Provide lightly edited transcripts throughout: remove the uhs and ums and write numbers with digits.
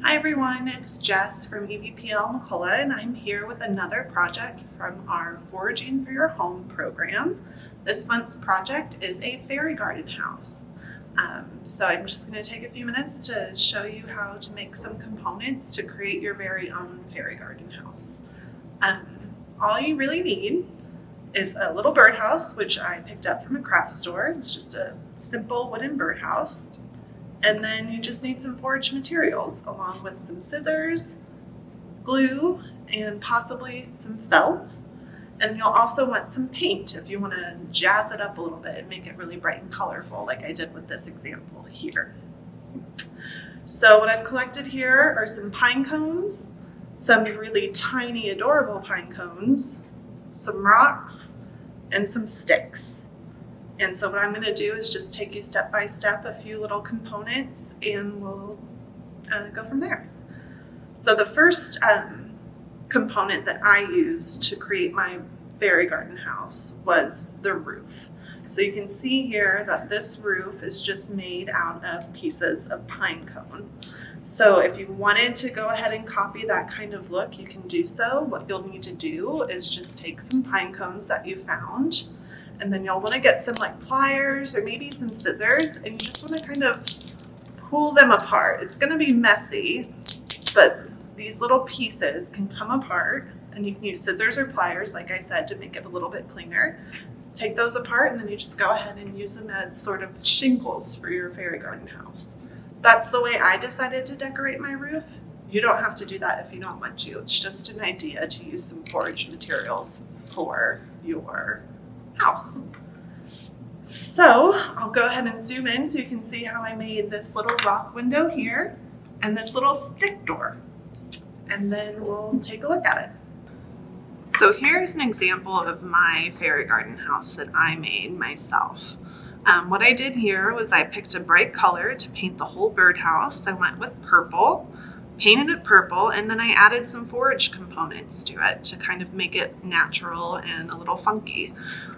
Hi everyone, it's Jess from EVPL McCullough, and I'm here with another project from our Foraging for Your Home program. This month's project is a fairy garden house. So I'm just going to take a few minutes to show you how to make some components to create your very own fairy garden house. All you really need is a little birdhouse, which I picked up from a craft store. It's just a simple wooden birdhouse. And then you just need some foraged materials along with some scissors, glue, and possibly some felt. And you'll also want some paint if you want to jazz it up a little bit and make it really bright and colorful like I did with this example here. So what I've collected here are some pine cones, some really tiny adorable pine cones, some rocks, and some sticks. And so what I'm going to do is just take you step by step a few little components and we'll go from there. So the first component that I used to create my fairy garden house was the roof. So you can see here that this roof is just made out of pieces of pine cone. So if you wanted to go ahead and copy that kind of look, you can do so. What you'll need to do is just take some pine cones that you found, and then you'll want to get some like pliers or maybe some scissors, and you just want to kind of pull them apart. It's going to be messy, but these little pieces can come apart, and you can use scissors or pliers, like I said, to make it a little bit cleaner. Take those apart, and then you just go ahead and use them as sort of shingles for your fairy garden house. That's the way I decided to decorate my roof. You don't have to do that if you don't want to. It's just an idea to use some foraged materials for your house. So I'll go ahead and zoom in so you can see how I made this little rock window here and this little stick door. And then we'll take a look at it. So here's an example of my fairy garden house that I made myself. What I did here was I picked a bright color to paint the whole birdhouse. I went with purple, painted it purple, and then I added some foraged components to it to kind of make it natural and a little funky.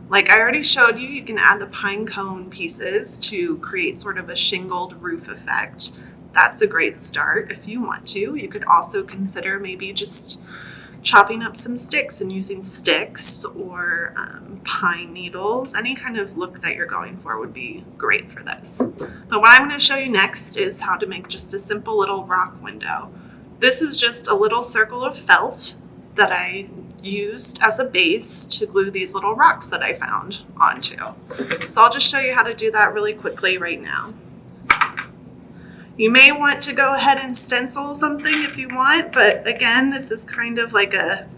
Like I already showed you, you can add the pine cone pieces to create sort of a shingled roof effect. That's a great start if you want to. You could also consider maybe just chopping up some sticks and using sticks or pine needles. Any kind of look that you're going for would be great for this. But what I'm going to show you next is how to make just a simple little rock window. This is just a little circle of felt that I used as a base to glue these little rocks that I found onto. So I'll just show you how to do that really quickly right now. You may want to go ahead and stencil something if you want, but again, this is kind of like a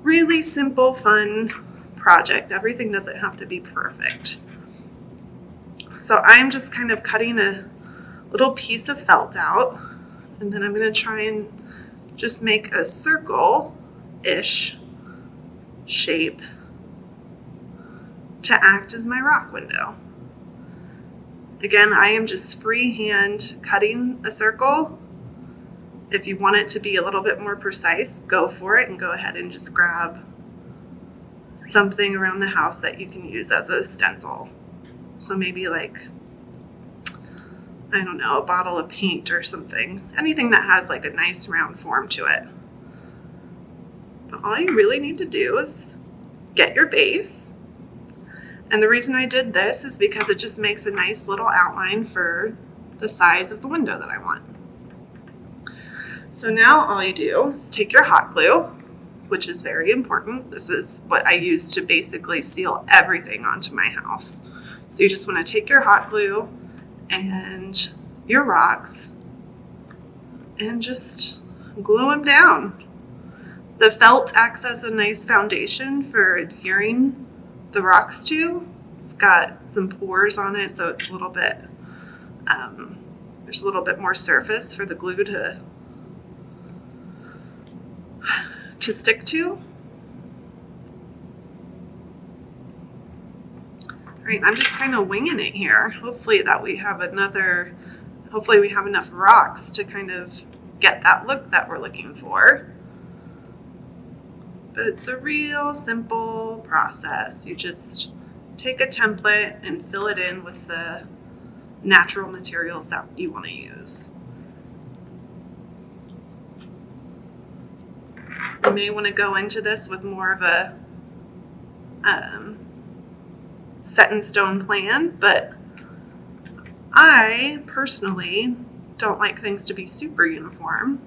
really simple, fun project. Everything doesn't have to be perfect. So I'm just kind of cutting a little piece of felt out, and then I'm going to try and just make a circle-ish shape to act as my rock window. Again, I am just freehand cutting a circle. If you want it to be a little bit more precise, go for it and go ahead and just grab something around the house that you can use as a stencil. So maybe like, I don't know, a bottle of paint or something. Anything that has like a nice round form to it. But all you really need to do is get your base. And the reason I did this is because it just makes a nice little outline for the size of the window that I want. So now all you do is take your hot glue, which is very important. This is what I use to basically seal everything onto my house. So you just want to take your hot glue and your rocks and just glue them down. The felt acts as a nice foundation for adhering the rocks to. It's got some pores on it, so it's a little bit, there's a little bit more surface for the glue to stick to. All right, I'm just kind of winging it here. Hopefully we have enough rocks to kind of get that look that we're looking for. But it's a real simple process. You just take a template and fill it in with the natural materials that you want to use. You may want to go into this with more of a set in stone plan, but I personally don't like things to be super uniform,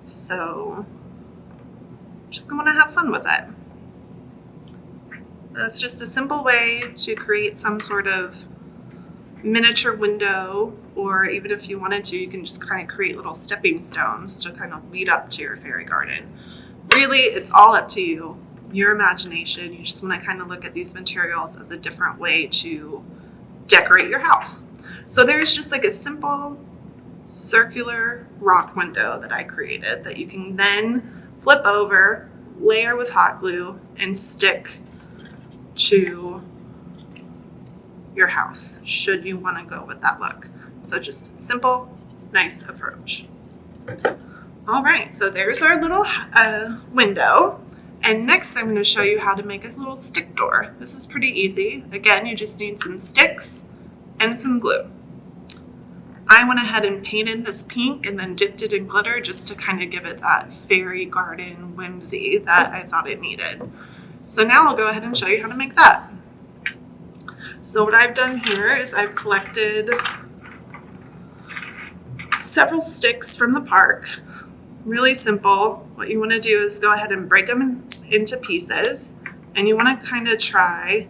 so I'm just going to have fun with it. That's just a simple way to create some sort of miniature window, or even if you wanted to, you can just kind of create little stepping stones to kind of lead up to your fairy garden. Really, it's all up to you, your imagination. You just want to kind of look at these materials as a different way to decorate your house. So there's just like a simple circular rock window that I created that you can then flip over, layer with hot glue, and stick to your house should you want to go with that look. So just simple, nice approach. All right, so there's our little window. And next I'm going to show you how to make a little stick door. This is pretty easy. Again, you just need some sticks and some glue. I went ahead and painted this pink and then dipped it in glitter just to kind of give it that fairy garden whimsy that I thought it needed. So now I'll go ahead and show you how to make that. So what I've done here is I've collected several sticks from the park. Really simple. What you want to do is go ahead and break them into pieces, and you want to kind of try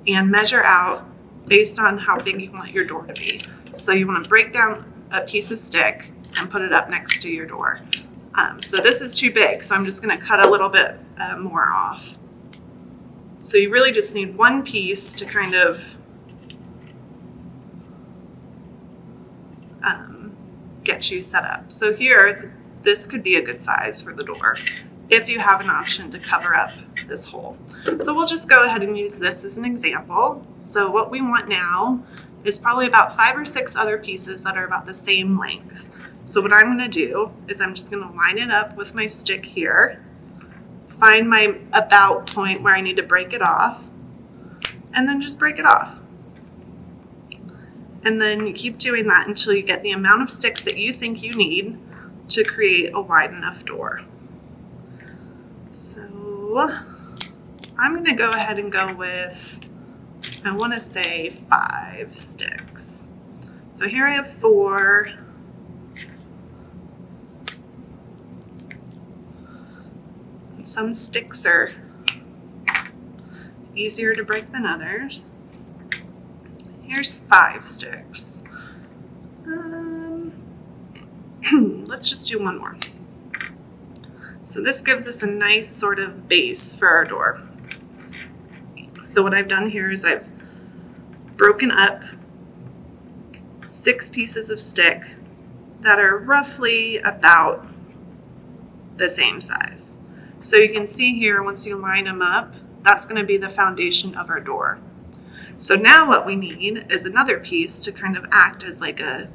and measure out based on how big you want your door to be. So you want to break down a piece of stick and put it up next to your door. So this is too big, so I'm just going to cut a little bit more off. So you really just need one piece to kind of get you set up. So here, this could be a good size for the door if you have an option to cover up this hole. So we'll just go ahead and use this as an example. So what we want now is probably about 5 or 6 other pieces that are about the same length. So what I'm going to do is I'm just going to line it up with my stick here, find my about point where I need to break it off, and then just break it off. And then you keep doing that until you get the amount of sticks that you think you need to create a wide enough door. So I'm going to go ahead and go with, I want to say 5 sticks. So here I have 4. Some sticks are easier to break than others. Here's 5 sticks. Let's just do one more. So this gives us a nice sort of base for our door. So what I've done here is I've broken up 6 pieces of stick that are roughly about the same size. So you can see here, once you line them up, that's going to be the foundation of our door. So now what we need is another piece to kind of act as like a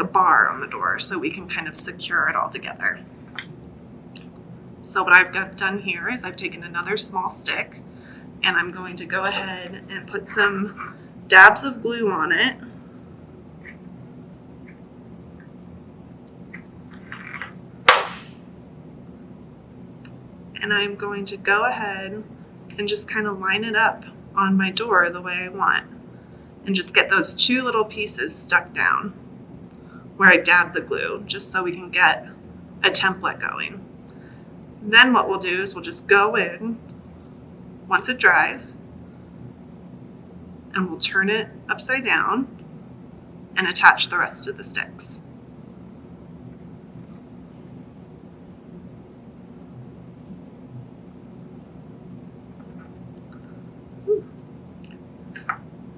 bar on the door, so we can kind of secure it all together. So what I've done here is I've taken another small stick, and I'm going to go ahead and put some dabs of glue on it. And I'm going to go ahead and just kind of line it up on my door the way I want, and just get those 2 little pieces stuck down where I dab the glue, just so we can get a template going. Then what we'll do is we'll just go in once it dries, and we'll turn it upside down and attach the rest of the sticks.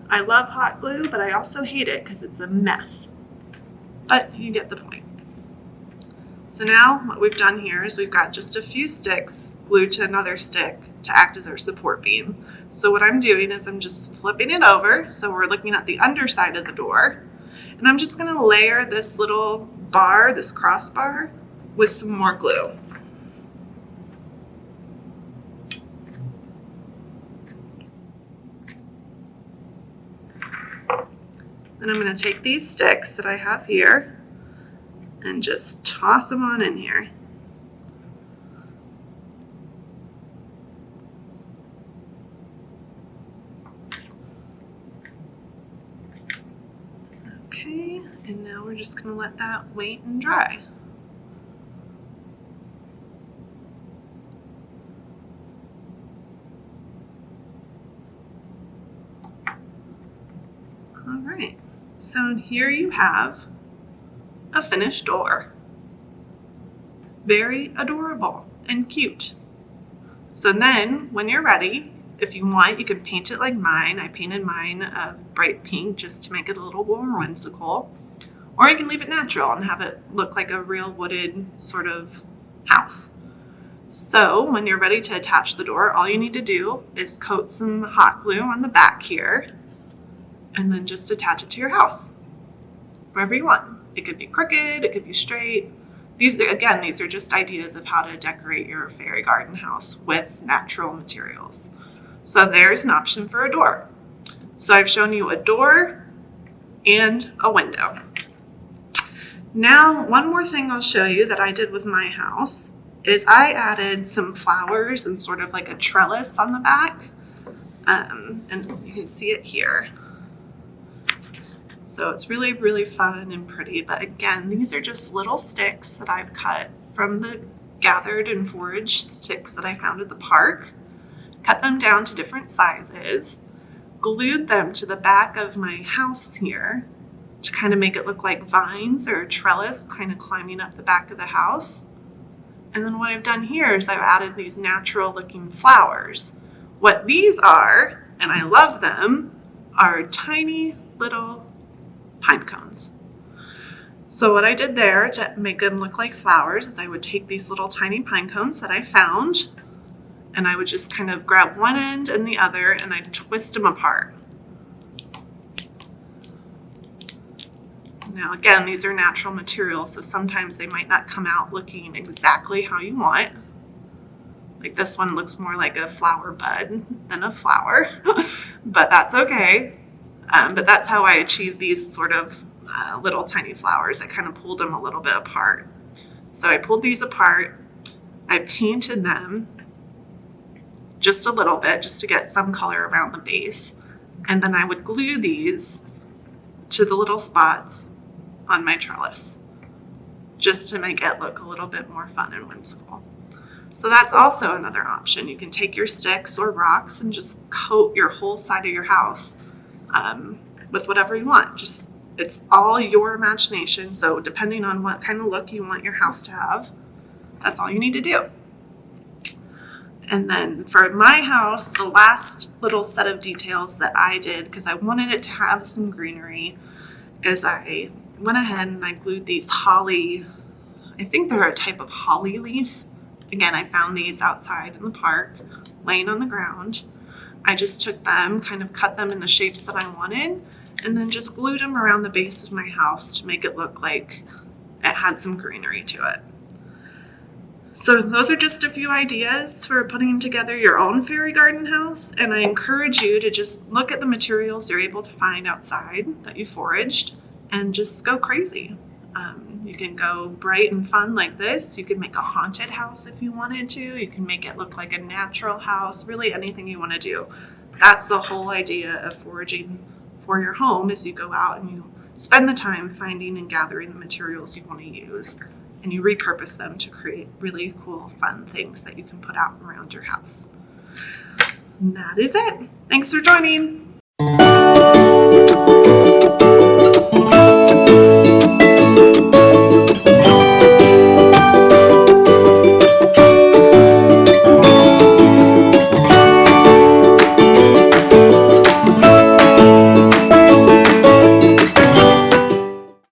I love hot glue, but I also hate it because it's a mess. But you get the point. So now what we've done here is we've got just a few sticks glued to another stick to act as our support beam. So what I'm doing is I'm just flipping it over, so we're looking at the underside of the door, and I'm just going to layer this little bar, this crossbar, with some more glue. Then I'm going to take these sticks that I have here and just toss them on in here. And now we're just going to let that wait and dry. All right, so here you have a finished door. Very adorable and cute. So then when you're ready, if you want, you can paint it like mine. I painted mine a bright pink just to make it a little more whimsical. Or you can leave it natural and have it look like a real wooded sort of house. So when you're ready to attach the door, all you need to do is coat some hot glue on the back here and then just attach it to your house, wherever you want. It could be crooked, it could be straight. These are just ideas of how to decorate your fairy garden house with natural materials. So there's an option for a door. So I've shown you a door and a window. Now, one more thing I'll show you that I did with my house is I added some flowers and sort of like a trellis on the back. And you can see it here. So it's really, really fun and pretty. But again, these are just little sticks that I've cut from the gathered and foraged sticks that I found at the park. Cut them down to different sizes, glued them to the back of my house here to kind of make it look like vines or a trellis kind of climbing up the back of the house. And then what I've done here is I've added these natural looking flowers. What these are, and I love them, are tiny little pine cones. So what I did there to make them look like flowers is I would take these little tiny pine cones that I found and I would just kind of grab one end and the other and I'd twist them apart. Now again, these are natural materials, so sometimes they might not come out looking exactly how you want. Like this one looks more like a flower bud than a flower, but that's okay. But that's how I achieved these sort of little tiny flowers. I kind of pulled them a little bit apart. So I pulled these apart, I painted them just a little bit just to get some color around the base. And then I would glue these to the little spots on my trellis just to make it look a little bit more fun and whimsical. So that's also another option. You can take your sticks or rocks and just coat your whole side of your house with whatever you want. It's all your imagination. So depending on what kind of look you want your house to have, that's all you need to do. And then for my house, the last little set of details that I did, because I wanted it to have some greenery, is I went ahead and I glued these holly, I think they're a type of holly leaf. Again, I found these outside in the park, laying on the ground. I just took them, kind of cut them in the shapes that I wanted, and then just glued them around the base of my house to make it look like it had some greenery to it. So those are just a few ideas for putting together your own fairy garden house, and I encourage you to just look at the materials you're able to find outside that you foraged and just go crazy. You can go bright and fun like this. You can make a haunted house if you wanted to. You can make it look like a natural house, really anything you want to do. That's the whole idea of foraging for your home, is you go out and you spend the time finding and gathering the materials you want to use, and you repurpose them to create really cool, fun things that you can put out around your house. And that is it. Thanks for joining.